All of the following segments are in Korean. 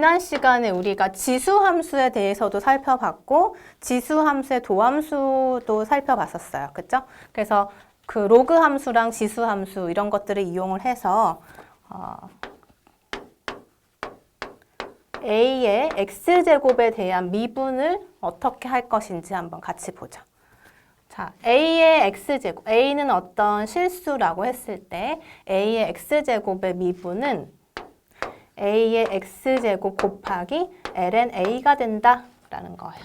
지난 시간에 우리가 지수함수에 대해서도 살펴봤고 지수함수의 도함수도 살펴봤었어요. 그쵸? 그래서 그 로그 함수랑 지수함수 이런 것들을 이용을 해서 a의 x제곱에 대한 미분을 어떻게 할 것인지 한번 같이 보자. 자, a의 x제곱, a는 어떤 실수라고 했을 때 a의 x제곱의 미분은 a의 x제곱 곱하기 ln a가 된다라는 거예요.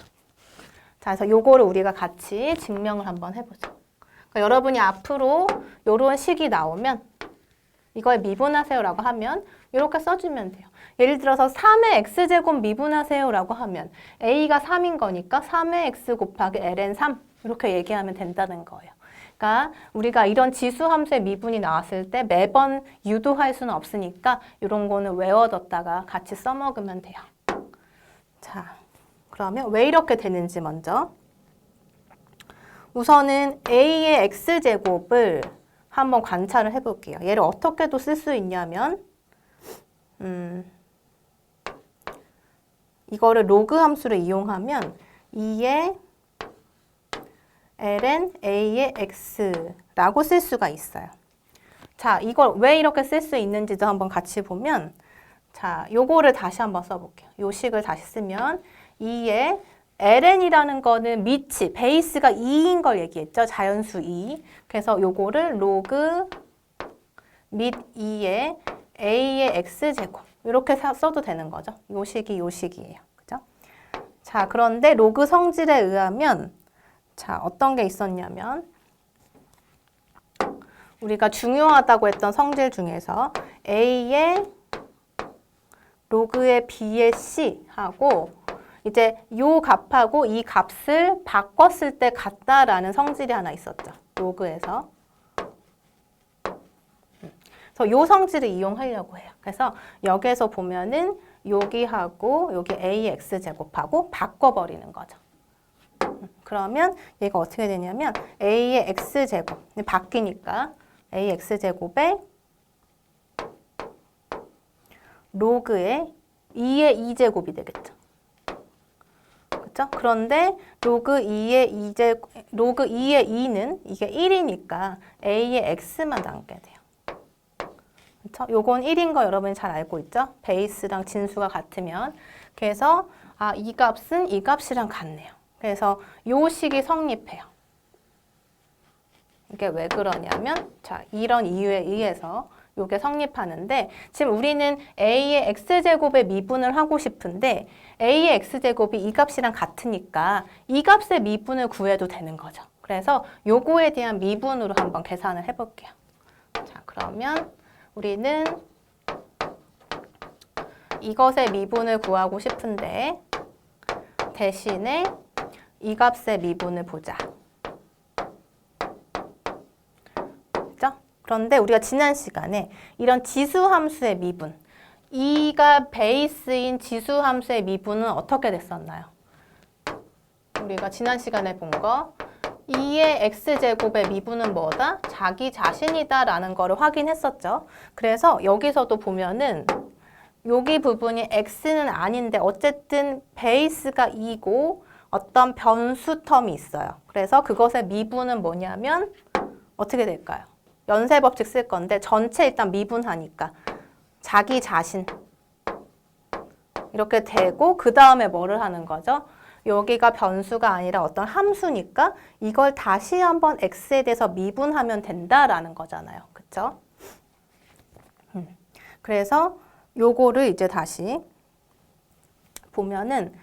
자, 그래서 요거를 우리가 같이 증명을 한번 해보자. 그러니까 여러분이 앞으로 요런 식이 나오면 이걸 미분하세요라고 하면 이렇게 써주면 돼요. 예를 들어서 3의 x제곱 미분하세요라고 하면 a가 3인 거니까 3의 x 곱하기 ln 3 이렇게 얘기하면 된다는 거예요. 그러니까 우리가 이런 지수함수의 미분이 나왔을 때 매번 유도할 수는 없으니까 이런 거는 외워뒀다가 같이 써먹으면 돼요. 자, 그러면 왜 이렇게 되는지 먼저. 우선은 a의 x제곱을 한번 관찰을 해볼게요. 얘를 어떻게도 쓸 수 있냐면 이거를 로그 함수를 이용하면 2의 ln a의 x라고 쓸 수가 있어요. 자, 이걸 왜 이렇게 쓸 수 있는지도 한번 같이 보면 자, 요거를 다시 한번 써볼게요. 요 식을 다시 쓰면 2의 ln이라는 거는 미치, 베이스가 2인 걸 얘기했죠. 자연수 2. 그래서 요거를 로그 및 2의 a의 x제곱 이렇게 써도 되는 거죠. 요 식이 요 식이에요. 그죠? 자, 그런데 로그 성질에 의하면 자, 어떤 게 있었냐면 우리가 중요하다고 했던 성질 중에서 a의 로그의 b의 c하고 이제 요 값하고 이 값을 바꿨을 때 같다라는 성질이 하나 있었죠. 로그에서. 그래서 요 성질을 이용하려고 해요. 그래서 여기에서 보면은 여기하고 여기 a의 x제곱하고 바꿔버리는 거죠. 그러면 얘가 어떻게 되냐면 a의 x제곱 바뀌니까 a의 x제곱에 로그의 2의 2제곱이 되겠죠. 그렇죠? 그런데 로그 2의 2는 이게 1이니까 a의 x만 남게 돼요. 그렇죠? 요건 1인 거 여러분이 잘 알고 있죠? 베이스랑 진수가 같으면. 그래서 이 값은 이 값이랑 같네요. 그래서 요 식이 성립해요. 이게 왜 그러냐면 자, 이런 이유에 의해서 요게 성립하는데 지금 우리는 a의 x제곱의 미분을 하고 싶은데 a의 x제곱이 이 값이랑 같으니까 이 값의 미분을 구해도 되는 거죠. 그래서 요거에 대한 미분으로 한번 계산을 해볼게요. 자, 그러면 우리는 이것의 미분을 구하고 싶은데 대신에 이 값의 미분을 보자. 그죠? 그런데 우리가 지난 시간에 이런 지수함수의 미분, 2가 베이스인 지수함수의 미분은 어떻게 됐었나요? 우리가 지난 시간에 본 거 2의 x제곱의 미분은 뭐다? 자기 자신이다 라는 거를 확인했었죠. 그래서 여기서도 보면은 여기 부분이 x는 아닌데 어쨌든 베이스가 2고 어떤 변수 텀이 있어요. 그래서 그것의 미분은 뭐냐면 어떻게 될까요? 연쇄 법칙 쓸 건데 전체 일단 미분하니까 자기 자신 이렇게 되고 그 다음에 뭐를 하는 거죠? 여기가 변수가 아니라 어떤 함수니까 이걸 다시 한번 x에 대해서 미분하면 된다라는 거잖아요. 그쵸? 그래서 요거를 이제 다시 보면은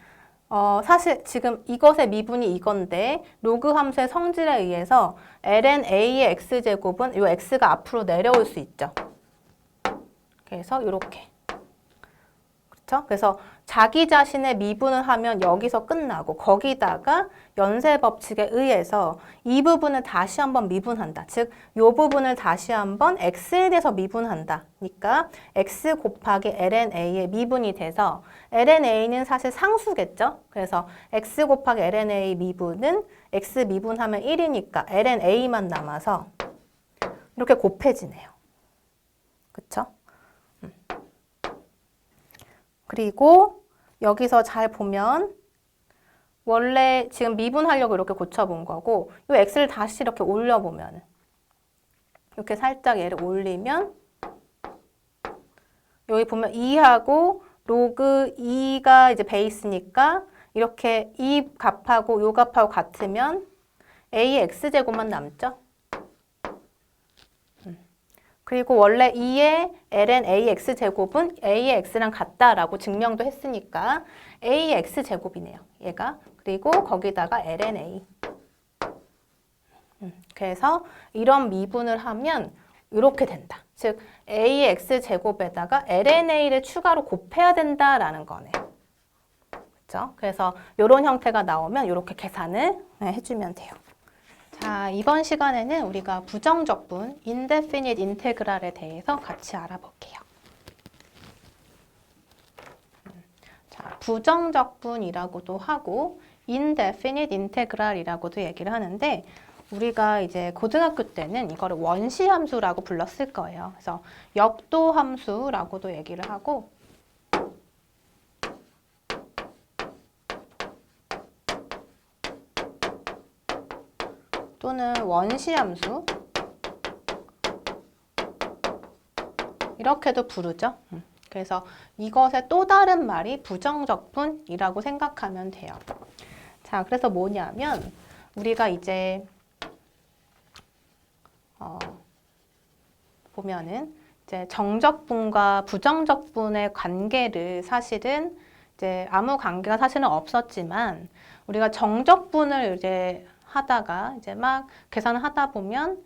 사실 지금 이것의 미분이 이건데 로그 함수의 성질에 의해서 ln a의 x제곱은 이 x가 앞으로 내려올 수 있죠. 그래서 이렇게. 그렇죠? 그래서 자기 자신의 미분을 하면 여기서 끝나고 거기다가 연쇄 법칙에 의해서 이 부분을 다시 한번 미분한다. 즉, 이 부분을 다시 한번 x에 대해서 미분한다. 그러니까 x 곱하기 ln a의 미분이 돼서 ln a는 사실 상수겠죠? 그래서 x 곱하기 ln a 미분은 x 미분하면 1이니까 ln a만 남아서 이렇게 곱해지네요. 그렇죠? 그리고 여기서 잘 보면 원래 지금 미분하려고 이렇게 고쳐본 거고 이 x를 다시 이렇게 올려보면 이렇게 살짝 얘를 올리면 여기 보면 2하고 로그 2가 이제 베이스니까 이렇게 이 값하고 요 값하고 같으면 a의 x제곱만 남죠. 그리고 원래 2의 ln ax제곱은 a의 x랑 같다라고 증명도 했으니까 a의 x제곱이네요. 얘가. 그리고 거기다가 ln a. 그래서 이런 미분을 하면 이렇게 된다. 즉 a의 x제곱에다가 ln a를 추가로 곱해야 된다라는 거네요. 그렇죠? 그래서 이런 형태가 나오면 이렇게 계산을 해주면 돼요. 자, 이번 시간에는 우리가 부정적분, indefinite integral에 대해서 같이 알아볼게요. 자, 부정적분이라고도 하고 indefinite integral이라고도 얘기를 하는데 우리가 이제 고등학교 때는 이거를 원시함수라고 불렀을 거예요. 그래서 역도함수라고도 얘기를 하고 또는 원시함수 이렇게도 부르죠. 그래서 이것의 또 다른 말이 부정적분이라고 생각하면 돼요. 자, 그래서 뭐냐면 우리가 이제 보면은 이제 정적분과 부정적분의 관계를 사실은 이제 아무 관계가 사실은 없었지만 우리가 정적분을 이제 하다가 이제 막 계산을 하다 보면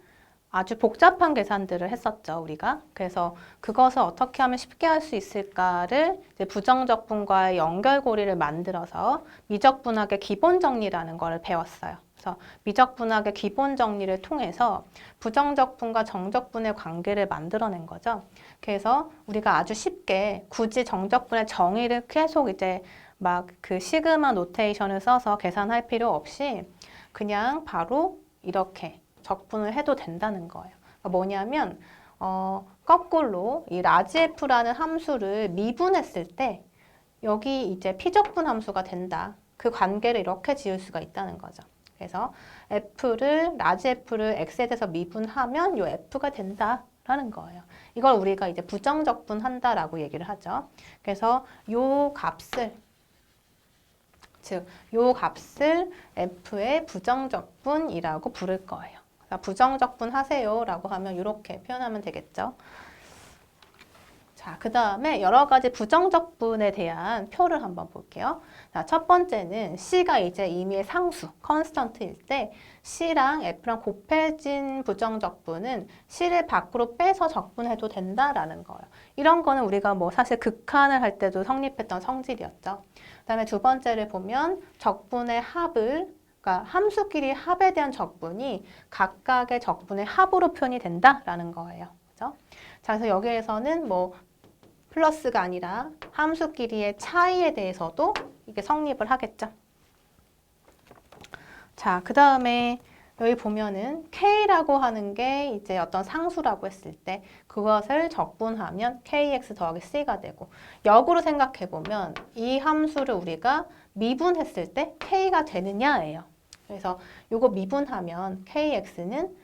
아주 복잡한 계산들을 했었죠, 우리가. 그래서 그것을 어떻게 하면 쉽게 할 수 있을까를 이제 부정적분과의 연결고리를 만들어서 미적분학의 기본 정리라는 걸 배웠어요. 그래서 미적분학의 기본 정리를 통해서 부정적분과 정적분의 관계를 만들어낸 거죠. 그래서 우리가 아주 쉽게 굳이 정적분의 정의를 계속 이제 막 그 시그마 노테이션을 써서 계산할 필요 없이 그냥 바로 이렇게 적분을 해도 된다는 거예요. 그러니까 뭐냐면 거꾸로 이 라지 f라는 함수를 미분했을 때 여기 이제 피적분 함수가 된다. 그 관계를 이렇게 지을 수가 있다는 거죠. 그래서 라지 f를 x에 대해서 미분하면 요 f가 된다라는 거예요. 이걸 우리가 이제 부정적분 한다라고 얘기를 하죠. 그래서 요 값을 즉, 요 값을 f의 부정적분이라고 부를 거예요. 그러니까 부정적분 하세요 라고 하면 이렇게 표현하면 되겠죠. 자, 그 다음에 여러 가지 부정적분에 대한 표를 한번 볼게요. 자, 첫 번째는 C가 이제 임의의 상수, 컨스턴트일 때 C랑 F랑 곱해진 부정적분은 C를 밖으로 빼서 적분해도 된다라는 거예요. 이런 거는 우리가 뭐 사실 극한을 할 때도 성립했던 성질이었죠. 그 다음에 두 번째를 보면 적분의 합을 그러니까 함수끼리 합에 대한 적분이 각각의 적분의 합으로 표현이 된다라는 거예요. 그죠? 자, 그래서 여기에서는 뭐 플러스가 아니라 함수끼리의 차이에 대해서도 이게 성립을 하겠죠. 자, 그 다음에 여기 보면은 K라고 하는 게 이제 어떤 상수라고 했을 때 그것을 적분하면 KX 더하기 C가 되고 역으로 생각해 보면 이 함수를 우리가 미분했을 때 K가 되느냐예요. 그래서 이거 미분하면 KX는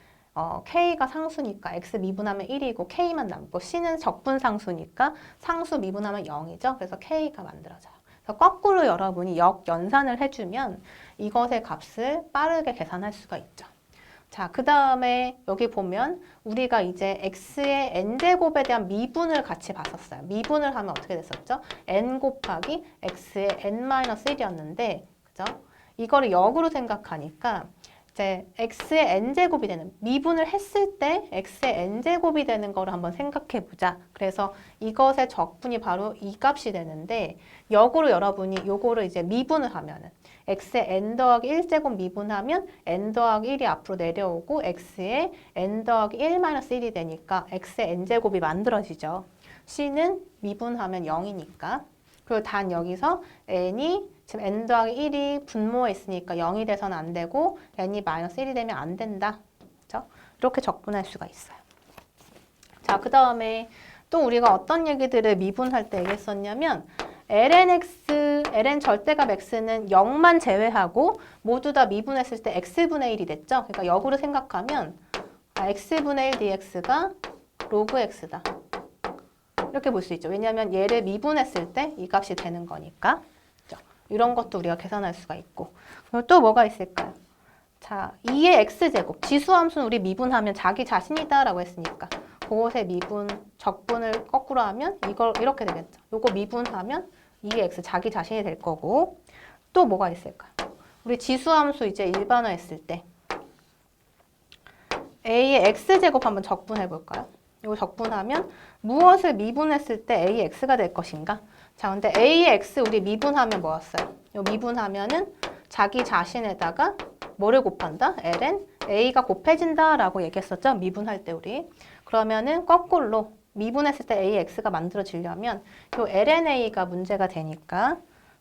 K가 상수니까 X 미분하면 1이고 K만 남고 C는 적분상수니까 상수 미분하면 0이죠. 그래서 K가 만들어져요. 그래서 거꾸로 여러분이 역연산을 해주면 이것의 값을 빠르게 계산할 수가 있죠. 자, 그 다음에 여기 보면 우리가 이제 X의 N제곱에 대한 미분을 같이 봤었어요. 미분을 하면 어떻게 됐었죠? N 곱하기 X의 N-1이었는데, 그죠? 이거를 역으로 생각하니까 이제 x의 n제곱이 되는 미분을 했을 때 x의 n제곱이 되는 거를 한번 생각해 보자. 그래서 이것의 적분이 바로 이 값이 되는데 역으로 여러분이 요거를 이제 미분을 하면은 x의 n 더하기 1제곱 미분하면 n 더하기 1이 앞으로 내려오고 x의 n 더하기 1-1이 되니까 x의 n제곱이 만들어지죠. c는 미분하면 0이니까. 그리고 단 여기서 n이 지금 n 더하기 1이 분모에 있으니까 0이 돼서는 안 되고 n이 마이너스 1이 되면 안 된다. 그렇죠? 이렇게 적분할 수가 있어요. 자, 그 다음에 또 우리가 어떤 얘기들을 미분할 때 얘기했었냐면 ln 절대값 x는 0만 제외하고 모두 다 미분했을 때 x분의 1이 됐죠? 그러니까 역으로 생각하면 x분의 1 dx가 로그 x다. 이렇게 볼 수 있죠. 왜냐하면 얘를 미분했을 때 이 값이 되는 거니까. 그렇죠? 이런 것도 우리가 계산할 수가 있고. 그리고 또 뭐가 있을까요? 자, 2의 x제곱. 지수함수는 우리 미분하면 자기 자신이다 라고 했으니까 그것의 미분, 적분을 거꾸로 하면 이걸 이렇게 되겠죠. 요거 미분하면 2의 x 자기 자신이 될 거고. 또 뭐가 있을까요? 우리 지수함수 이제 일반화했을 때 a의 x제곱 한번 적분해 볼까요? 이거 적분하면 무엇을 미분했을 때 a의 x가 될 것인가? 자, 근데 a의 x 우리 미분하면 뭐였어요? 이 미분하면은 자기 자신에다가 뭐를 곱한다? ln a가 곱해진다 라고 얘기했었죠? 미분할 때 우리. 그러면은 거꾸로 미분했을 때 a의 x가 만들어지려면 요 ln a가 문제가 되니까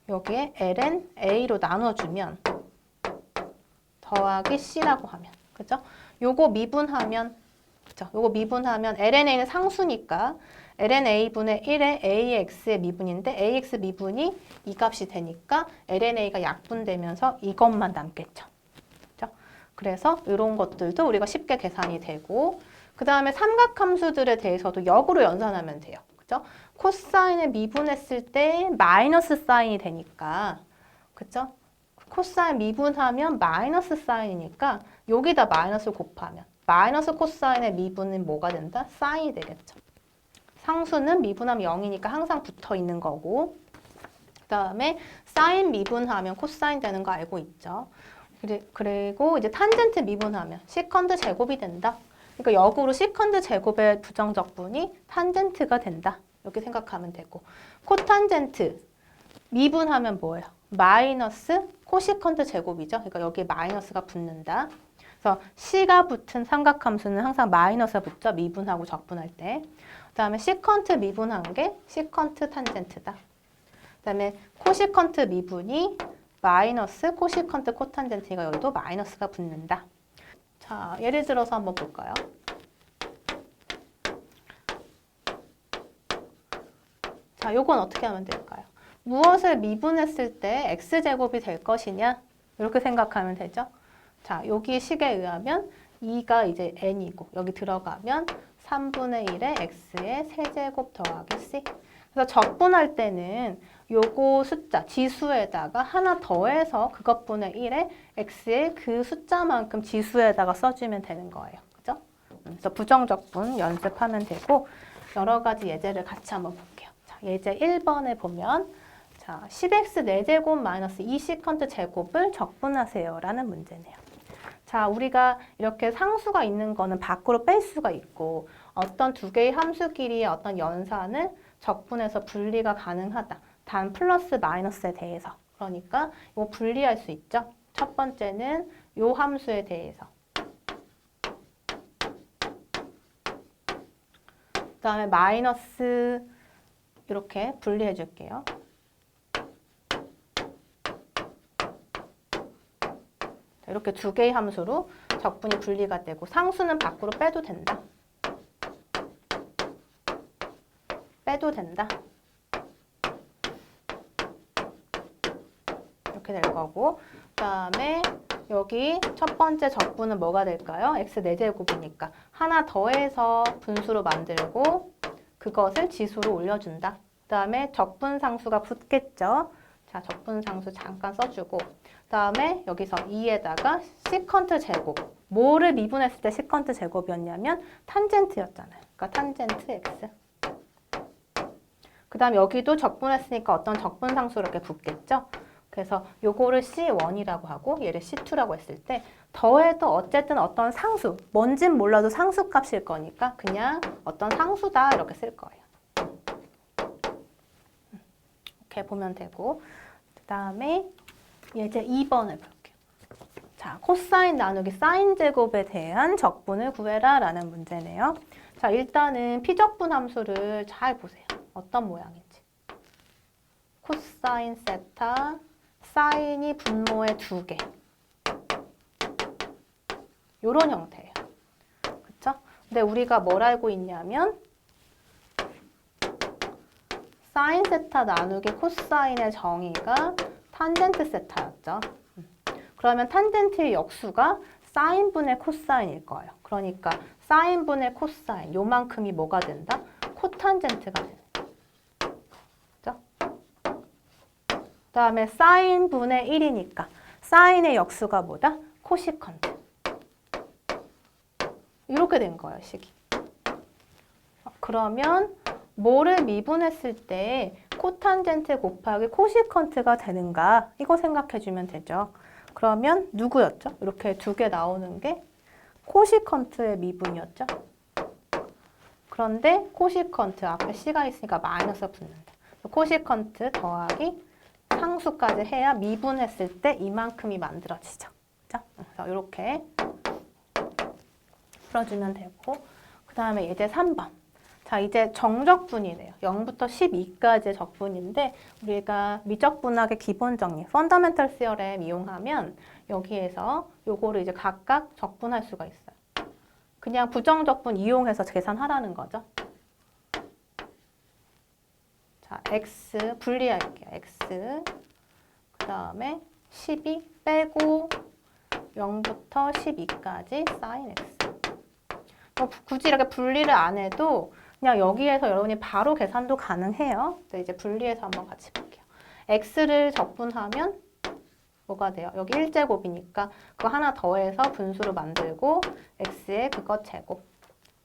여기에 ln a로 나눠주면 더하기 c라고 하면. 그죠? 요거 미분하면 그죠? 요거 미분하면 ln a는 상수니까 ln a분의 1의 ax의 미분인데 ax 미분이 이 값이 되니까 ln a가 약분되면서 이것만 남겠죠. 그죠? 그래서 이런 것들도 우리가 쉽게 계산이 되고 그 다음에 삼각함수들에 대해서도 역으로 연산하면 돼요. 그죠? 코사인을 미분했을 때 마이너스 사인이 되니까 그죠? 코사인 미분하면 마이너스 사인이니까 여기다 마이너스 곱하면 마이너스 코사인의 미분은 뭐가 된다? 사인이 되겠죠. 상수는 미분하면 0이니까 항상 붙어 있는 거고 그 다음에 사인 미분하면 코사인 되는 거 알고 있죠. 그리고 이제 탄젠트 미분하면 시컨드 제곱이 된다. 그러니까 역으로 시컨드 제곱의 부정적분이 탄젠트가 된다. 이렇게 생각하면 되고 코탄젠트 미분하면 뭐예요? 마이너스 코시컨드 제곱이죠. 그러니까 여기에 마이너스가 붙는다. 그래서 C가 붙은 삼각함수는 항상 마이너스가 붙죠. 미분하고 적분할 때. 그 다음에 시컨트 미분한 게 시컨트 탄젠트다. 그 다음에 코시컨트 미분이 마이너스 코시컨트 코탄젠트가 여기도 마이너스가 붙는다. 자, 예를 들어서 한번 볼까요? 자, 요건 어떻게 하면 될까요? 무엇을 미분했을 때 x제곱이 될 것이냐? 이렇게 생각하면 되죠. 자, 여기 식에 의하면 2가 이제 n이고 여기 들어가면 3분의 1의 x의 세제곱 더하기 c. 그래서 적분할 때는 요거 숫자, 지수에다가 하나 더해서 그것분의 1의 x의 그 숫자만큼 지수에다가 써주면 되는 거예요. 그죠? 그래서 부정적분 연습하면 되고 여러 가지 예제를 같이 한번 볼게요. 자, 예제 1번에 보면 자, 10x 4제곱 마이너스 2시컨트 제곱을 적분하세요 라는 문제네요. 자, 우리가 이렇게 상수가 있는 거는 밖으로 뺄 수가 있고 어떤 두 개의 함수끼리의 어떤 연산을 적분해서 분리가 가능하다. 단 플러스 마이너스에 대해서. 그러니까 이거 분리할 수 있죠. 첫 번째는 이 함수에 대해서. 그 다음에 마이너스 이렇게 분리해 줄게요. 이렇게 두 개의 함수로 적분이 분리가 되고 상수는 밖으로 빼도 된다. 빼도 된다. 이렇게 될 거고 그 다음에 여기 첫 번째 적분은 뭐가 될까요? x 4제곱이니까 하나 더해서 분수로 만들고 그것을 지수로 올려준다. 그 다음에 적분상수가 붙겠죠. 자, 적분상수 잠깐 써주고 그 다음에 여기서 2에다가 시컨트 제곱. 뭐를 미분했을 때 시컨트 제곱이었냐면 탄젠트였잖아요. 그러니까 탄젠트 x. 그 다음 여기도 적분했으니까 어떤 적분상수 이렇게 붙겠죠. 그래서 요거를 C1이라고 하고 얘를 C2라고 했을 때 더해도 어쨌든 어떤 상수, 뭔진 몰라도 상수 값일 거니까 그냥 어떤 상수다 이렇게 쓸 거예요. 이렇게 보면 되고 그 다음에 예제 2번을 볼게요. 자, 코사인 나누기 사인 제곱에 대한 적분을 구해라 라는 문제네요. 자, 일단은 피적분 함수를 잘 보세요. 어떤 모양인지. 코사인 세타, 사인이 분모의 2개. 요런 형태예요. 그쵸? 근데 우리가 뭘 알고 있냐면 사인 세타 나누기 코사인의 정의가 탄젠트 세타였죠. 그러면 탄젠트의 역수가 사인분의 코사인일 거예요. 그러니까 사인분의 코사인, 요만큼이 뭐가 된다? 코탄젠트가 된다. 그죠? 그 다음에 사인분의 1이니까 사인의 역수가 뭐다? 코시컨트. 이렇게 된 거예요, 식이. 그러면 뭐를 미분했을 때 코탄젠트 곱하기 코시컨트가 되는가? 이거 생각해 주면 되죠. 그러면 누구였죠? 이렇게 두 개 나오는 게 코시컨트의 미분이었죠. 그런데 코시컨트 앞에 C가 있으니까 마이너스 붙는다. 코시컨트 더하기 상수까지 해야 미분했을 때 이만큼이 만들어지죠. 그죠? 그래서 이렇게 풀어주면 되고, 그 다음에 이제 3번. 자, 이제 정적분이래요. 0부터 12까지의 적분인데 우리가 미적분학의 기본 정리, 펀더멘털 시어렘 이용하면 여기에서 요거를 이제 각각 적분할 수가 있어요. 그냥 부정적분 이용해서 계산하라는 거죠. 자, x 분리할게요. x 그 다음에 12 빼고 0부터 12까지 sin x. 굳이 이렇게 분리를 안 해도 그냥 여기에서 여러분이 바로 계산도 가능해요. 이제 분리해서 한번 같이 볼게요. x를 적분하면 뭐가 돼요? 여기 1제곱이니까 그거 하나 더해서 분수로 만들고 x의 그것 제곱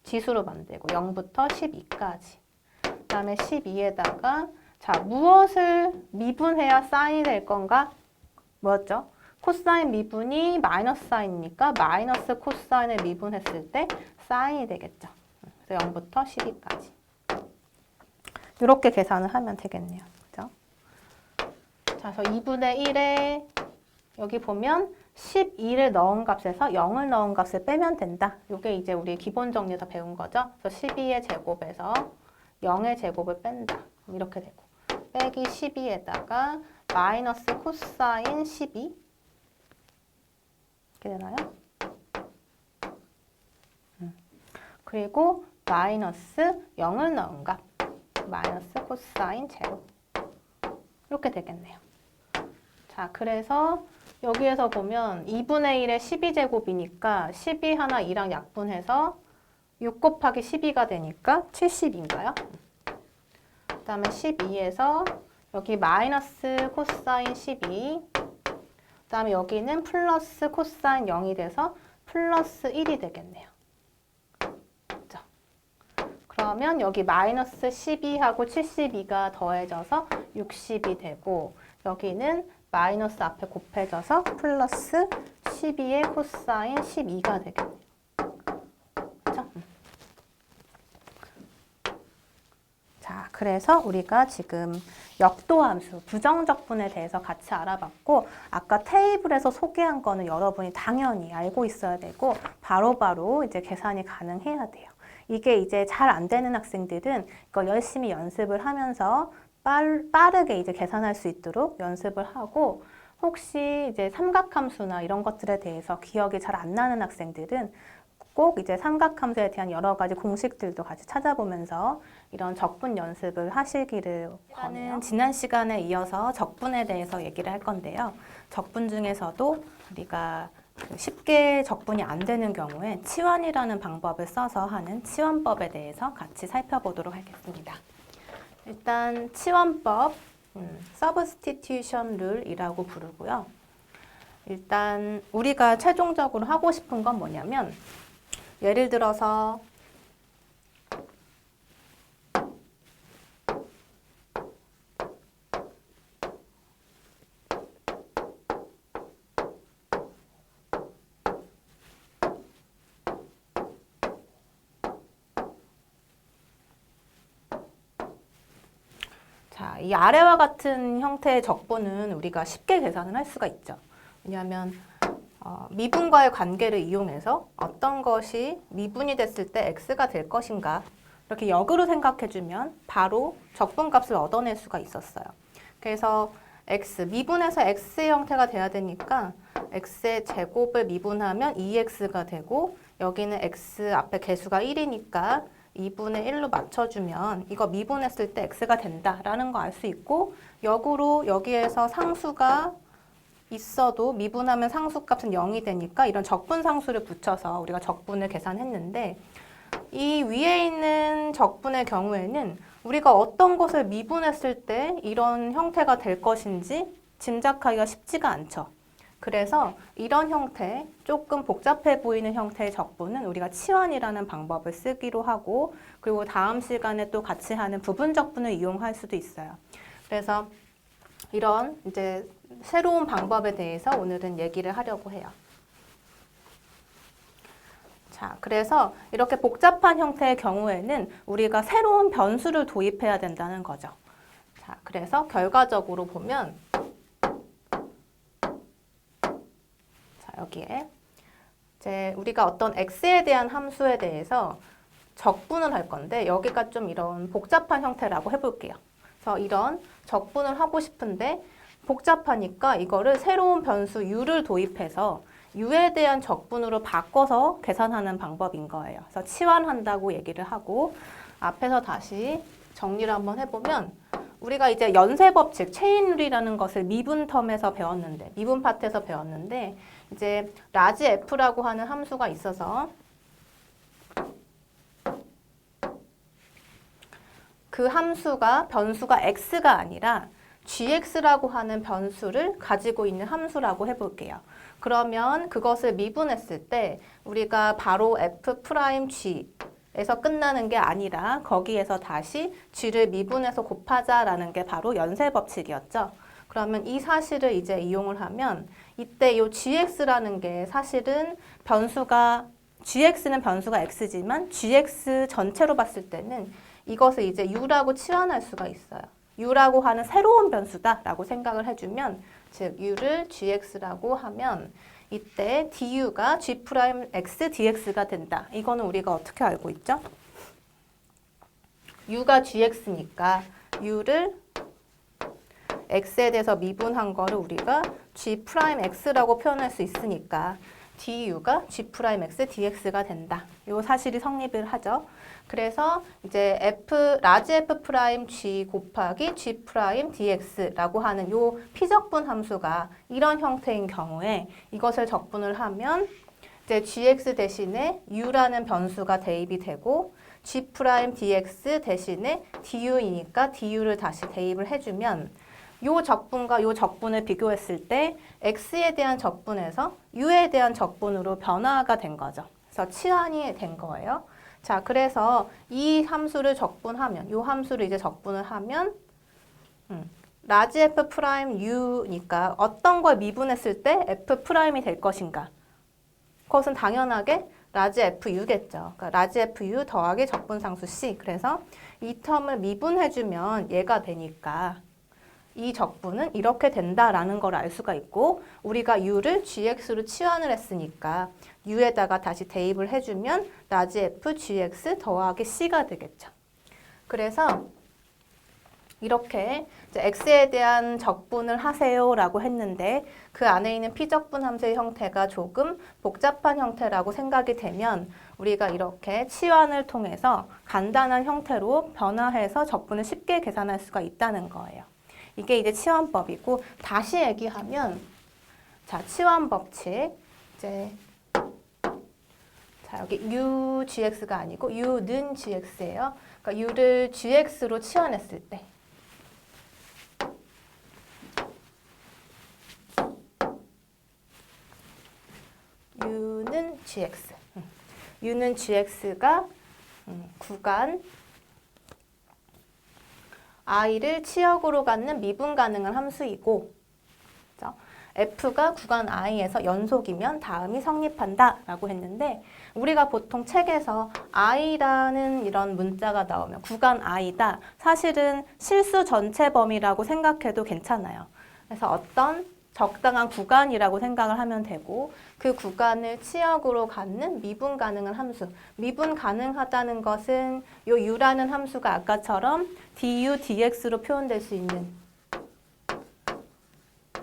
지수로 만들고 0부터 12까지 그 다음에 12에다가 자 무엇을 미분해야 사인이 될 건가? 뭐였죠? 코사인 미분이 마이너스 사인이니까 마이너스 코사인을 미분했을 때 사인이 되겠죠. 그래서 0부터 12까지. 이렇게 계산을 하면 되겠네요. 그죠? 자, 그래서 2분의 1에 여기 보면 12를 넣은 값에서 0을 넣은 값을 빼면 된다. 이게 이제 우리 기본 정리에서 배운 거죠. 그래서 12의 제곱에서 0의 제곱을 뺀다. 이렇게 되고. 빼기 12에다가 마이너스 코사인 12. 이렇게 되나요? 그리고 마이너스 0을 넣은 값. 마이너스 코사인 제로. 이렇게 되겠네요. 자, 그래서 여기에서 보면 2분의 1의 12제곱이니까 12 하나 2랑 약분해서 6 곱하기 12가 되니까 70인가요? 그 다음에 12에서 여기 마이너스 코사인 12. 그 다음에 여기는 플러스 코사인 0이 돼서 플러스 1이 되겠네요. 그렇죠? 그러면 여기 마이너스 12하고 72가 더해져서 60이 되고 여기는 마이너스 앞에 곱해져서 플러스 12의 코사인 12가 되겠네요. 그렇죠? 자, 그래서 우리가 지금 역도함수, 부정적분에 대해서 같이 알아봤고 아까 테이블에서 소개한 거는 여러분이 당연히 알고 있어야 되고 바로바로 이제 계산이 가능해야 돼요. 이게 이제 잘 안 되는 학생들은 이거 열심히 연습을 하면서 빠르게 이제 계산할 수 있도록 연습을 하고 혹시 이제 삼각함수나 이런 것들에 대해서 기억이 잘 안 나는 학생들은 꼭 이제 삼각함수에 대한 여러 가지 공식들도 같이 찾아보면서 이런 적분 연습을 하시기를 권해요. 지난 시간에 이어서 적분에 대해서 얘기를 할 건데요. 적분 중에서도 우리가 쉽게 적분이 안 되는 경우에 치환이라는 방법을 써서 하는 치환법에 대해서 같이 살펴보도록 하겠습니다. 일단 치환법, substitution rule이라고 부르고요. 일단 우리가 최종적으로 하고 싶은 건 뭐냐면 예를 들어서 자, 이 아래와 같은 형태의 적분은 우리가 쉽게 계산을 할 수가 있죠. 왜냐하면 미분과의 관계를 이용해서 어떤 것이 미분이 됐을 때 x가 될 것인가 이렇게 역으로 생각해주면 바로 적분값을 얻어낼 수가 있었어요. 그래서 x, 미분해서 x의 형태가 돼야 되니까 x의 제곱을 미분하면 2x가 되고 여기는 x 앞에 개수가 1이니까 2분의 1로 맞춰주면 이거 미분했을 때 x가 된다라는 거 알 수 있고, 역으로 여기에서 상수가 있어도 미분하면 상수값은 0이 되니까 이런 적분 상수를 붙여서 우리가 적분을 계산했는데, 이 위에 있는 적분의 경우에는 우리가 어떤 것을 미분했을 때 이런 형태가 될 것인지 짐작하기가 쉽지가 않죠. 그래서 이런 형태, 조금 복잡해 보이는 형태의 적분은 우리가 치환이라는 방법을 쓰기로 하고, 그리고 다음 시간에 또 같이 하는 부분 적분을 이용할 수도 있어요. 그래서 이런 이제 새로운 방법에 대해서 오늘은 얘기를 하려고 해요. 자, 그래서 이렇게 복잡한 형태의 경우에는 우리가 새로운 변수를 도입해야 된다는 거죠. 자, 그래서 결과적으로 보면, 자, 여기에 이제 우리가 어떤 x에 대한 함수에 대해서 적분을 할 건데, 여기가 좀 이런 복잡한 형태라고 해볼게요. 그래서 이런 적분을 하고 싶은데 복잡하니까 이거를 새로운 변수 u를 도입해서 u에 대한 적분으로 바꿔서 계산하는 방법인 거예요. 그래서 치환한다고 얘기를 하고, 앞에서 다시 정리를 한번 해보면, 우리가 이제 연쇄법칙, 체인룰이라는 것을 미분 텀에서 배웠는데, 미분 파트에서 배웠는데, 이제 라지 f라고 하는 함수가 있어서 그 함수가 변수가 x가 아니라 gx라고 하는 변수를 가지고 있는 함수라고 해볼게요. 그러면 그것을 미분했을 때 우리가 바로 f'g에서 끝나는 게 아니라 거기에서 다시 g를 미분해서 곱하자라는 게 바로 연쇄법칙이었죠. 그러면 이 사실을 이제 이용을 하면 이때 이 gx라는 게 사실은 gx는 변수가 x지만 gx 전체로 봤을 때는 이것을 이제 u라고 치환할 수가 있어요. u라고 하는 새로운 변수다라고 생각을 해주면, 즉 u를 gx라고 하면 이때 du가 g'x dx가 된다. 이거는 우리가 어떻게 알고 있죠? u가 gx니까 u를 x에 대해서 미분한 거를 우리가 g'x라고 표현할 수 있으니까 du가 g'x dx가 된다. 이 사실이 성립을 하죠. 그래서 이제 라지 f'(g) 곱하기 g' dx라고 하는 요 피적분 함수가 이런 형태인 경우에 이것을 적분을 하면 이제 gx 대신에 u라는 변수가 대입이 되고 g' dx 대신에 du이니까 du를 다시 대입을 해주면 요 적분과 요 적분을 비교했을 때 x에 대한 적분에서 u에 대한 적분으로 변화가 된 거죠. 그래서 치환이 된 거예요. 자, 그래서 이 함수를 적분하면, 요 함수를 이제 적분을 하면, 라지 f'u니까 어떤 걸 미분했을 때 f'이 될 것인가? 그것은 당연하게 라지 fu겠죠. 그러니까 라지 fu 더하기 적분상수 c. 그래서 이 텀을 미분해주면 얘가 되니까 이 적분은 이렇게 된다라는 걸 알 수가 있고, 우리가 u를 gx로 치환을 했으니까 u에다가 다시 대입을 해주면 라지 f gx 더하기 c가 되겠죠. 그래서 이렇게 이제 x에 대한 적분을 하세요라고 했는데 그 안에 있는 피적분 함수의 형태가 조금 복잡한 형태라고 생각이 되면 우리가 이렇게 치환을 통해서 간단한 형태로 변화해서 적분을 쉽게 계산할 수가 있다는 거예요. 이게 이제 치환법이고, 다시 얘기하면, 자, 치환 법칙. 이제, 자, 여기 u gx가 아니고 u는 gx예요. 그러니까 u를 gx로 치환했을 때. u는 gx. u는 gx가 구간 i를 치역으로 갖는 미분 가능한 함수이고, 그렇죠? f가 구간 i에서 연속이면 다음이 성립한다 라고 했는데, 우리가 보통 책에서 i라는 이런 문자가 나오면 구간 i다, 사실은 실수 전체 범위라고 생각해도 괜찮아요. 그래서 어떤 적당한 구간이라고 생각을 하면 되고, 그 구간을 치역으로 갖는 미분 가능한 함수. 미분 가능하다는 것은 요 u라는 함수가 아까처럼 du, dx로 표현될 수 있는,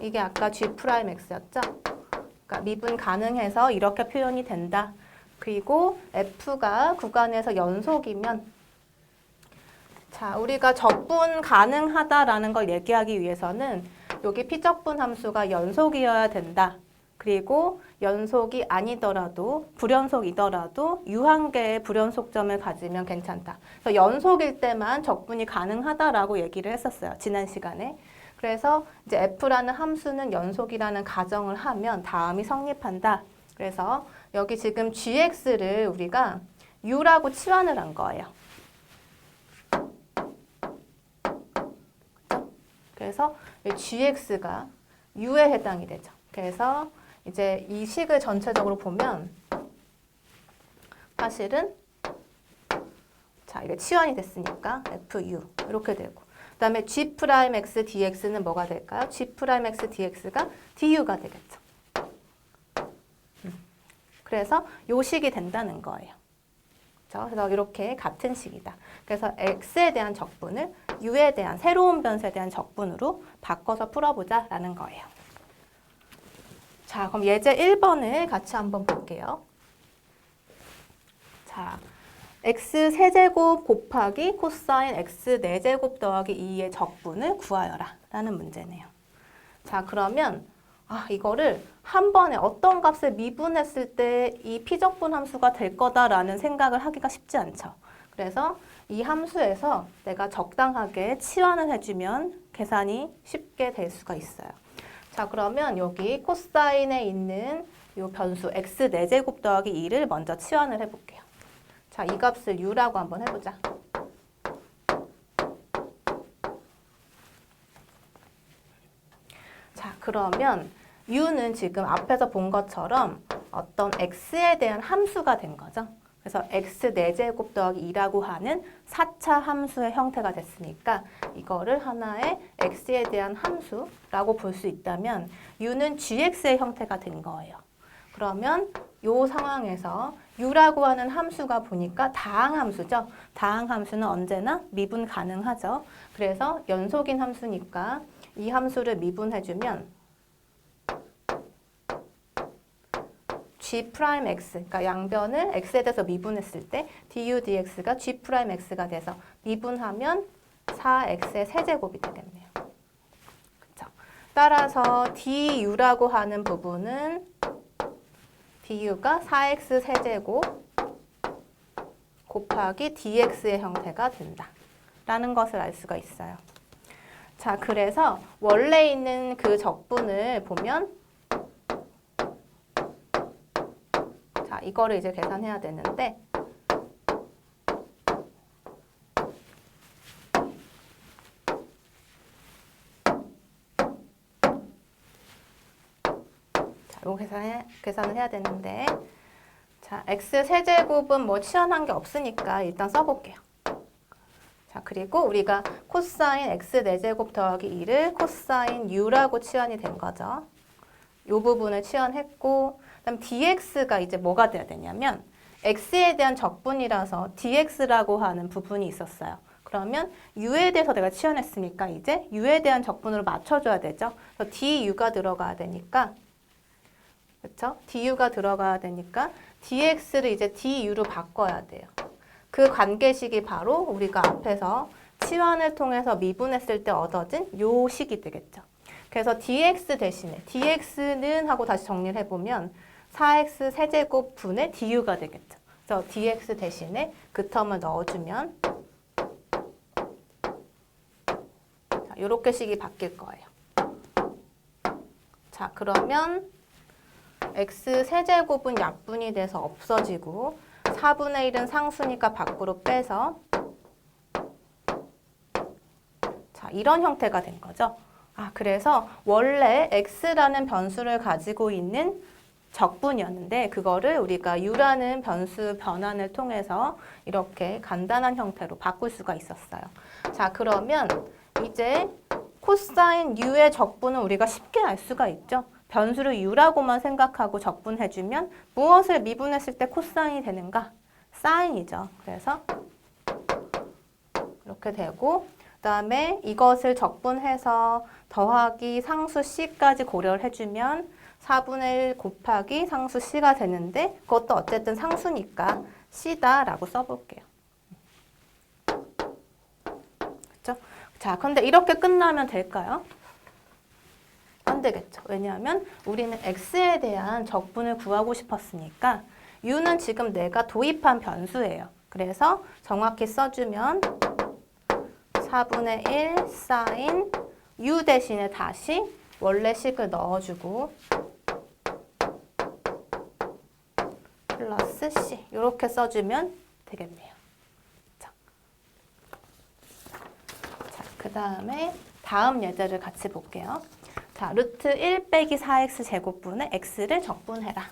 이게 아까 g'x였죠? 그러니까 미분 가능해서 이렇게 표현이 된다. 그리고 f가 구간에서 연속이면 자, 우리가 적분 가능하다라는 걸 얘기하기 위해서는 여기 피적분 함수가 연속이어야 된다. 그리고 연속이 아니더라도 불연속이더라도 유한계의 불연속점을 가지면 괜찮다. 그래서 연속일 때만 적분이 가능하다라고 얘기를 했었어요. 지난 시간에. 그래서 이제 f라는 함수는 연속이라는 가정을 하면 다음이 성립한다. 그래서 여기 지금 gx를 우리가 u라고 치환을 한 거예요. 그래서 gx가 u에 해당이 되죠. 그래서 이제 이 식을 전체적으로 보면 사실은 자, 이게 치환이 됐으니까 fu 이렇게 되고 그다음에 g'x dx는 뭐가 될까요? g'x dx가 du가 되겠죠. 그래서 요 식이 된다는 거예요. 그렇죠? 그래서 이렇게 같은 식이다. 그래서 x에 대한 적분을 u에 대한 새로운 변수에 대한 적분으로 바꿔서 풀어보자라는 거예요. 자, 그럼 예제 1번을 같이 한번 볼게요. 자, x 세제곱 곱하기 코사인 x 4제곱 더하기 2의 적분을 구하여라 라는 문제네요. 자, 그러면 이거를 한 번에 어떤 값을 미분했을 때 이 피적분 함수가 될 거다라는 생각을 하기가 쉽지 않죠. 그래서 이 함수에서 내가 적당하게 치환을 해주면 계산이 쉽게 될 수가 있어요. 자, 그러면 여기 코사인에 있는 이 변수 x 4제곱 더하기 2를 먼저 치환을 해볼게요. 자, 이 값을 u라고 한번 해보자. 자, 그러면 u는 지금 앞에서 본 것처럼 어떤 x에 대한 함수가 된 거죠. 그래서 x 4제곱 더하기 2라고 하는 4차 함수의 형태가 됐으니까 이거를 하나의 x에 대한 함수라고 볼 수 있다면 u는 gx의 형태가 된 거예요. 그러면 이 상황에서 u라고 하는 함수가 보니까 다항함수죠. 다항함수는 언제나 미분 가능하죠. 그래서 연속인 함수니까 이 함수를 미분해주면 g'x, 그러니까 양변을 x에 대해서 미분했을 때 du dx가 g'x가 돼서 미분하면 4x의 세제곱이 되겠네요. 그쵸? 따라서 du라고 하는 부분은 du가 4x 세제곱 곱하기 dx의 형태가 된다 라는 것을 알 수가 있어요. 자, 그래서 원래 있는 그 적분을 보면 자, 이거를 이제 계산해야 되는데 자, 이거 계산을 해야 되는데 자, x 세제곱은 뭐 치환한 게 없으니까 일단 써볼게요. 자, 그리고 우리가 코사인 x 4제곱 더하기 2를 코사인 u라고 치환이 된 거죠. 이 부분을 치환했고 그다음 dx가 이제 뭐가 돼야 되냐면 x에 대한 적분이라서 dx라고 하는 부분이 있었어요. 그러면 u에 대해서 내가 치환했으니까 이제 u에 대한 적분으로 맞춰줘야 되죠. 그래서 du가 들어가야 되니까 그렇죠? du가 들어가야 되니까 dx를 이제 du로 바꿔야 돼요. 그 관계식이 바로 우리가 앞에서 치환을 통해서 미분했을 때 얻어진 요 식이 되겠죠. 그래서 dx 대신에 dx는 하고 다시 정리를 해보면 4x 세제곱 분의 du가 되겠죠. 그래서 dx 대신에 그 텀을 넣어주면 자, 이렇게 식이 바뀔 거예요. 자, 그러면 x 세제곱은 약분이 돼서 없어지고 4분의 1은 상수니까 밖으로 빼서 자, 이런 형태가 된 거죠. 그래서 원래 x라는 변수를 가지고 있는 적분이었는데 그거를 우리가 u라는 변수 변환을 통해서 이렇게 간단한 형태로 바꿀 수가 있었어요. 자, 그러면 이제 코사인 u의 적분은 우리가 쉽게 알 수가 있죠. 변수를 u라고만 생각하고 적분해주면 무엇을 미분했을 때 코사인이 되는가? 사인이죠. 그래서 이렇게 되고 그다음에 이것을 적분해서 더하기 상수 c까지 고려를 해주면 4분의 1 곱하기 상수 c가 되는데 그것도 어쨌든 상수니까 c다라고 써볼게요. 그렇죠? 자, 근데 이렇게 끝나면 될까요? 안 되겠죠. 왜냐하면 우리는 x에 대한 적분을 구하고 싶었으니까 u는 지금 내가 도입한 변수예요. 그래서 정확히 써주면 4분의 1 sin u 대신에 다시 원래 식을 넣어주고 플러스 c 이렇게 써주면 되겠네요. 자, 그 다음에 다음 예제를 같이 볼게요. 자, 루트 1 빼기 4x 제곱분의 x를 적분해라.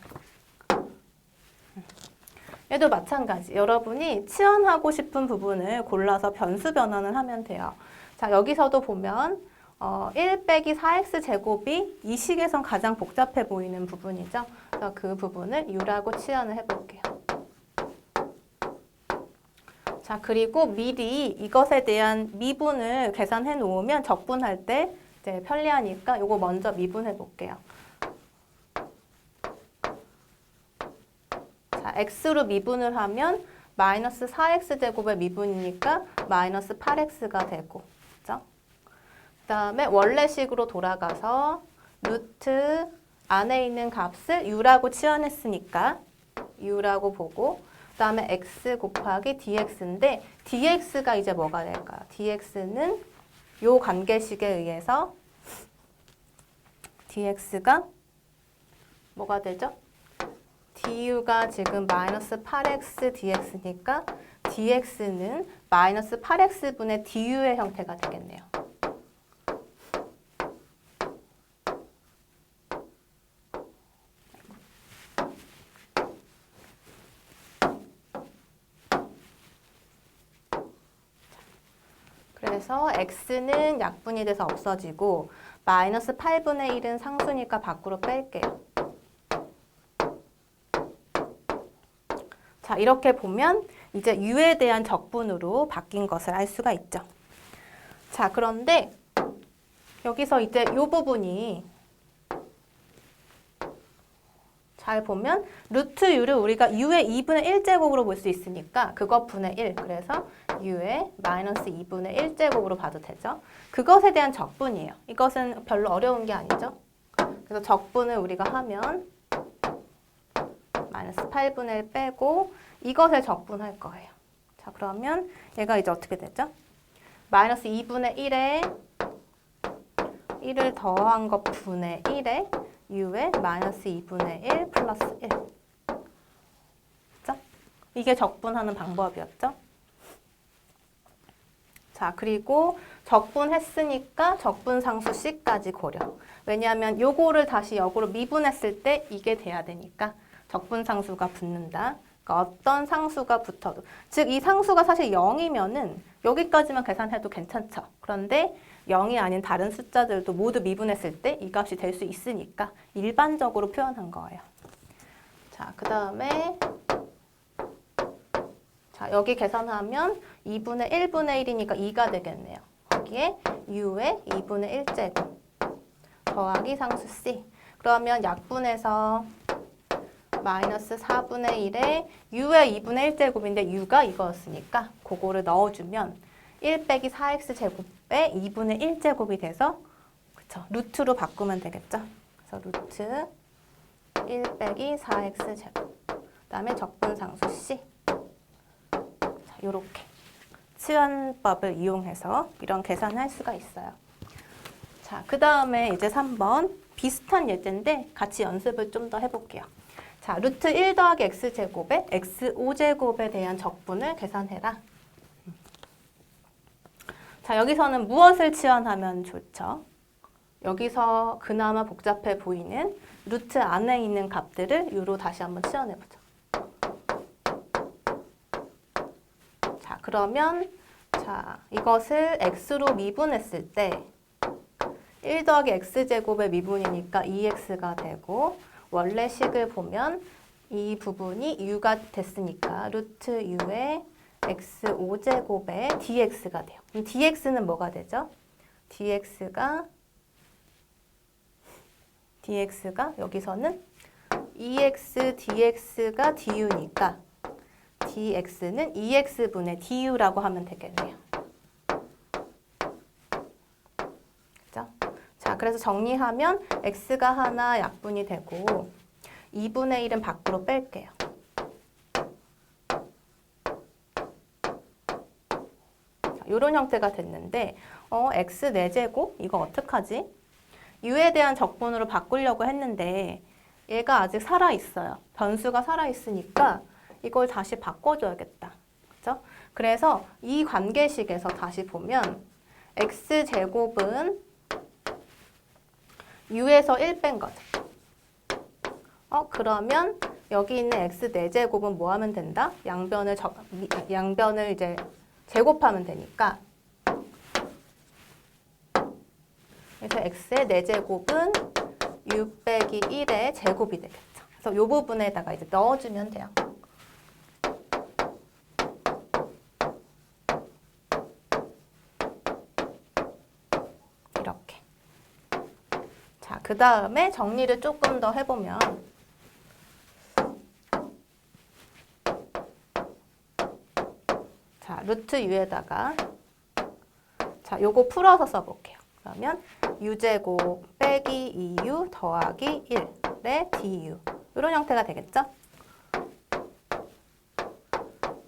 얘도 마찬가지. 여러분이 치환하고 싶은 부분을 골라서 변수 변환을 하면 돼요. 자, 여기서도 보면 1 빼기 4x 제곱이 이 식에선 가장 복잡해 보이는 부분이죠. 그래서 그 부분을 u라고 치환을 해볼게요. 자, 그리고 미리 이것에 대한 미분을 계산해 놓으면 적분할 때 이제 편리하니까 이거 먼저 미분해 볼게요. 자, x로 미분을 하면 마이너스 4x 제곱의 미분이니까 마이너스 8x가 되고, 그죠? 그 다음에 원래식으로 돌아가서 루트 안에 있는 값을 u라고 치환했으니까 u라고 보고, 그 다음에 x 곱하기 dx인데 dx가 이제 뭐가 될까요? dx는 요 관계식에 의해서 dx가 뭐가 되죠? du가 지금 마이너스 8x dx니까 dx는 마이너스 8x분의 du의 형태가 되겠네요. 그래서 x는 약분이 돼서 없어지고 마이너스 8분의 1은 상수니까 밖으로 뺄게요. 자, 이렇게 보면 이제 u에 대한 적분으로 바뀐 것을 알 수가 있죠. 자, 그런데 여기서 이제 이 부분이 잘 보면 루트 u를 우리가 u의 2분의 1제곱으로 볼 수 있으니까 그것 분의 1. 그래서 u의 마이너스 2분의 1제곱으로 봐도 되죠. 그것에 대한 적분이에요. 이것은 별로 어려운 게 아니죠. 그래서 적분을 우리가 하면 마이너스 8분의 1 빼고 이것을 적분할 거예요. 자, 그러면 얘가 이제 어떻게 되죠? 마이너스 2분의 1에 1을 더한 것 분의 1에 u의 마이너스 2분의 1 플러스 1. 그죠? 이게 적분하는 방법이었죠. 자, 그리고 적분했으니까 적분상수 c까지 고려. 왜냐하면 요거를 다시 역으로 미분했을 때 이게 돼야 되니까 적분상수가 붙는다. 그러니까 어떤 상수가 붙어도. 즉, 이 상수가 사실 0이면은 여기까지만 계산해도 괜찮죠. 그런데 0이 아닌 다른 숫자들도 모두 미분했을 때 이 값이 될 수 있으니까 일반적으로 표현한 거예요. 자, 그 다음에 자, 여기 계산하면 2분의 1분의 1이니까 2가 되겠네요. 거기에 u의 2분의 1제곱 더하기 상수 c. 그러면 약분해서 마이너스 4분의 1에 u의 2분의 1제곱인데 u가 이거였으니까 그거를 넣어주면 1 빼기 4x 제곱에 2분의 1제곱이 돼서 그쵸, 루트로 바꾸면 되겠죠. 그래서 루트 1 빼기 4x 제곱 그 다음에 적분상수 c. 자, 요렇게 치환법을 이용해서 이런 계산을 할 수가 있어요. 자, 그 다음에 이제 3번 비슷한 예제인데 같이 연습을 좀 더 해볼게요. 자, 루트 1 더하기 x제곱에 x5제곱에 대한 적분을 계산해라. 자, 여기서는 무엇을 치환하면 좋죠? 여기서 그나마 복잡해 보이는 루트 안에 있는 값들을 u로 다시 한번 치환해보죠. 자, 그러면 자, 이것을 x로 미분했을 때 1 더하기 x제곱의 미분이니까 2x가 되고 원래 식을 보면 이 부분이 u가 됐으니까 루트 u의 x5제곱에 dx가 돼요. 그럼 dx는 뭐가 되죠? dx가 여기서는 2x dx가 du니까 dx는 2x분의 du라고 하면 되겠네요. 그죠? 자, 그래서 정리하면 x가 하나 약분이 되고 2분의 1은 밖으로 뺄게요. 이런 형태가 됐는데 x 4제곱? 이거 어떡하지? u에 대한 적분으로 바꾸려고 했는데 얘가 아직 살아있어요. 변수가 살아있으니까 이걸 다시 바꿔줘야겠다. 그죠? 그래서 이 관계식에서 다시 보면 x제곱은 u에서 1 뺀 거죠. 그러면 여기 있는 x 4제곱은 뭐 하면 된다? 양변을 이제 제곱하면 되니까 그래서 x의 4제곱은 u 빼기 1의 제곱이 되겠죠. 그래서 이 부분에다가 이제 넣어주면 돼요. 이렇게. 자, 그 다음에 정리를 조금 더 해보면 자, 루트 u에다가 자, 요거 풀어서 써볼게요. 그러면 u제곱 빼기 2u 더하기 1의 du 이런 형태가 되겠죠?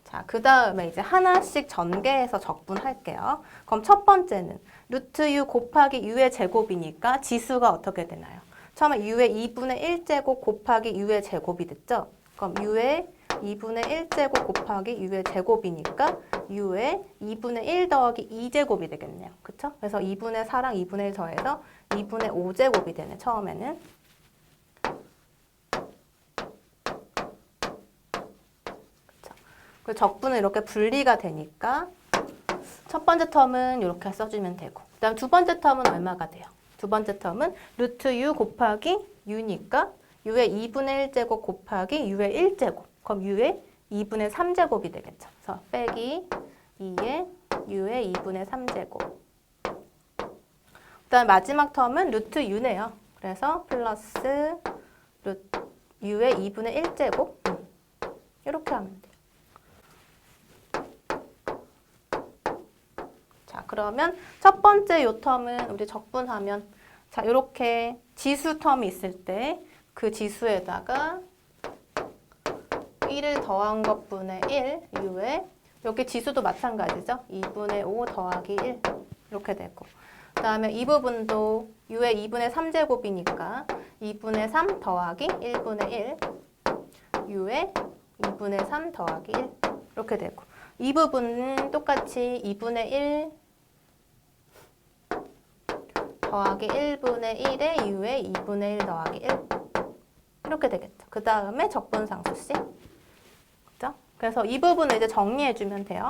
자, 그 다음에 이제 하나씩 전개해서 적분할게요. 그럼 첫 번째는 루트 u 곱하기 u의 제곱이니까 지수가 어떻게 되나요? 처음에 u의 2분의 1제곱 곱하기 u의 제곱이 됐죠? 그럼 u의 2분의 1제곱 곱하기 u의 제곱이니까 u의 2분의 1 더하기 2제곱이 되겠네요. 그쵸? 그래서 2분의 4랑 2분의 1 더해서 2분의 5제곱이 되네, 처음에는. 그쵸? 그 적분은 이렇게 분리가 되니까 첫 번째 텀은 이렇게 써주면 되고 그 다음 두 번째 텀은 얼마가 돼요? 두 번째 텀은 루트 u 곱하기 u니까 u의 2분의 1제곱 곱하기 u의 1제곱 그럼 u의 2분의 3제곱이 되겠죠. 그래서 빼기 2의 u의 2분의 3제곱. 그다음 마지막 텀은 루트 u네요. 그래서 플러스 u의 2분의 1제곱. 이렇게 하면 돼요. 자, 그러면 첫 번째 요 텀은 우리 적분하면 자, 이렇게 지수 텀이 있을 때 그 지수에다가 1을 더한 것분의 1 u에 여기 지수도 마찬가지죠. 2분의 5 더하기 1 이렇게 되고 그 다음에 이 부분도 u의 2분의 3제곱이니까 2분의 3 더하기 1분의 1 u의 2분의 3 더하기 1 이렇게 되고 이 부분은 똑같이 2분의 1 더하기 1분의 1에 u의 2분의 1 더하기 1 이렇게 되겠죠. 그 다음에 적분상수씨. 그죠? 그래서 이 부분을 이제 정리해주면 돼요.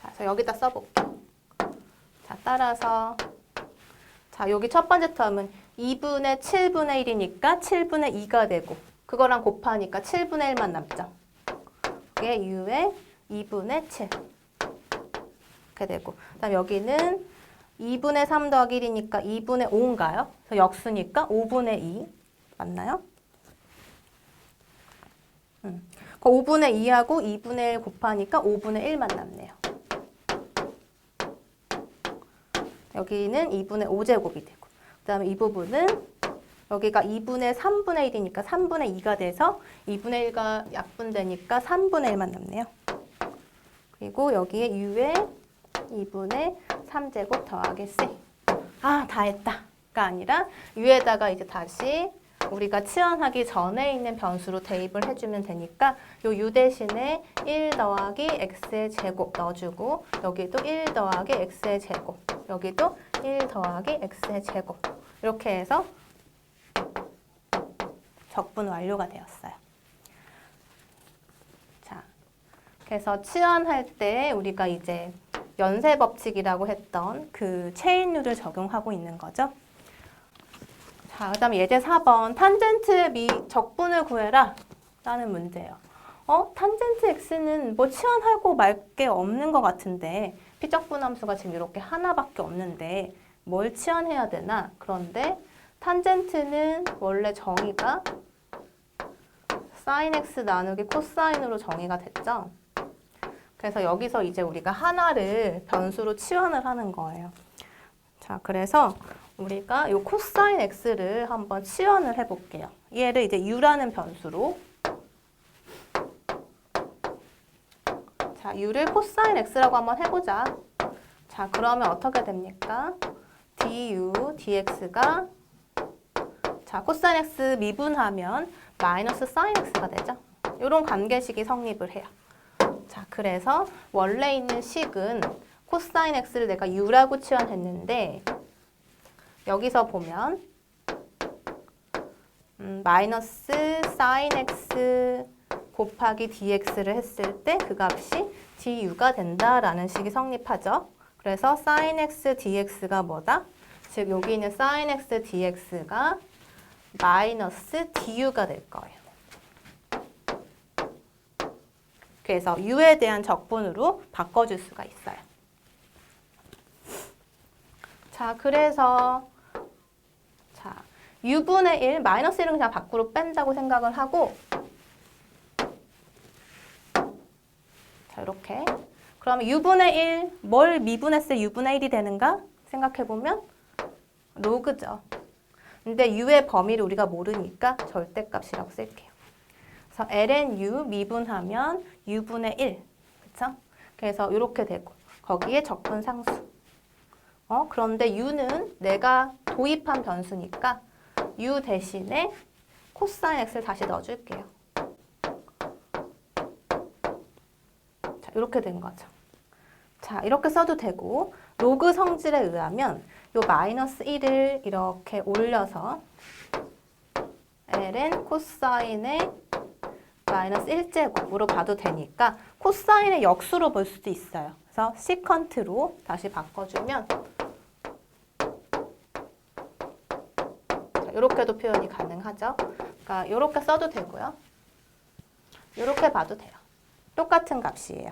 자, 그래서 여기다 써볼게요. 자, 따라서 자, 여기 첫 번째 텀은 2분의 7분의 1이니까 7분의 2가 되고 그거랑 곱하니까 7분의 1만 남죠. 그게 u의 2분의 7 이렇게 되고 그다음 여기는 2분의 3 더하기 1이니까 2분의 5인가요? 그래서 역수니까 5분의 2 맞나요? 그 5분의 2하고 2분의 1 곱하니까 5분의 1만 남네요. 여기는 2분의 5제곱이 되고 그 다음에 이 부분은 여기가 2분의 3분의 1이니까 3분의 2가 돼서 2분의 1가 약분되니까 3분의 1만 남네요. 그리고 여기에 u의 2분의 3제곱 더하기 c. 아, 다 했다. 가 아니라 u에다가 이제 다시 우리가 치환하기 전에 있는 변수로 대입을 해주면 되니까 요 u 대신에 1 더하기 x의 제곱 넣어주고 여기도 1 더하기 x의 제곱 여기도 1 더하기 x의 제곱 이렇게 해서 적분 완료가 되었어요. 자, 그래서 치환할 때 우리가 이제 연쇄 법칙이라고 했던 그 체인 룰을 적용하고 있는 거죠. 자, 그 다음에 예제 4번 탄젠트의 적분을 구해라 라는 문제예요. 탄젠트 x는 뭐 치환하고 말 게 없는 것 같은데 피적분함수가 지금 이렇게 하나밖에 없는데 뭘 치환해야 되나? 그런데 탄젠트는 원래 정의가 sin x 나누기 코사인으로 정의가 됐죠. 그래서 여기서 이제 우리가 하나를 변수로 치환을 하는 거예요. 자, 그래서 우리가 이 코사인 x를 한번 치환을 해볼게요. 얘를 이제 u라는 변수로, 자, u를 코사인 x라고 한번 해보자. 자, 그러면 어떻게 됩니까? du dx가, 자, 코사인 x 미분하면 마이너스 사인 x가 되죠. 이런 관계식이 성립을 해요. 자, 그래서 원래 있는 식은 코사인 x를 내가 u라고 치환했는데 여기서 보면 마이너스 사인 x 곱하기 dx를 했을 때 그 값이 du가 된다라는 식이 성립하죠. 그래서 sin x dx가 뭐다? 즉 여기 있는 sin x dx가 마이너스 du가 될 거예요. 그래서 u에 대한 적분으로 바꿔줄 수가 있어요. 자, 그래서 자, u분의 1, 마이너스 1은 그냥 밖으로 뺀다고 생각을 하고, 자, 이렇게. 그러면 u분의 1, 뭘 미분했을 때 u분의 1이 되는가? 생각해보면 로그죠. 근데 u의 범위를 우리가 모르니까 절대값이라고 쓸게요. 그래서 ln u 미분하면 u분의 1. 그쵸? 그래서 이렇게 되고 거기에 적분 상수. 그런데 u는 내가 도입한 변수니까 u 대신에 코사인 x를 다시 넣어줄게요. 자, 이렇게 된 거죠. 자, 이렇게 써도 되고 로그 성질에 의하면 요 마이너스 1을 이렇게 올려서 ln 코사인의 마이너스 1제곱으로 봐도 되니까 코사인의 역수로 볼 수도 있어요. 그래서 시컨트로 다시 바꿔주면 자, 이렇게도 표현이 가능하죠. 그러니까 이렇게 써도 되고요. 이렇게 봐도 돼요. 똑같은 값이에요.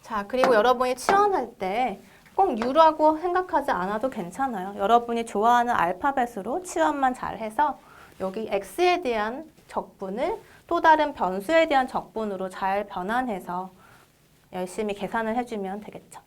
자, 그리고 여러분이 치환할 때 꼭 u라고 생각하지 않아도 괜찮아요. 여러분이 좋아하는 알파벳으로 치환만 잘해서 여기 x에 대한 적분을 또 다른 변수에 대한 적분으로 잘 변환해서 열심히 계산을 해주면 되겠죠.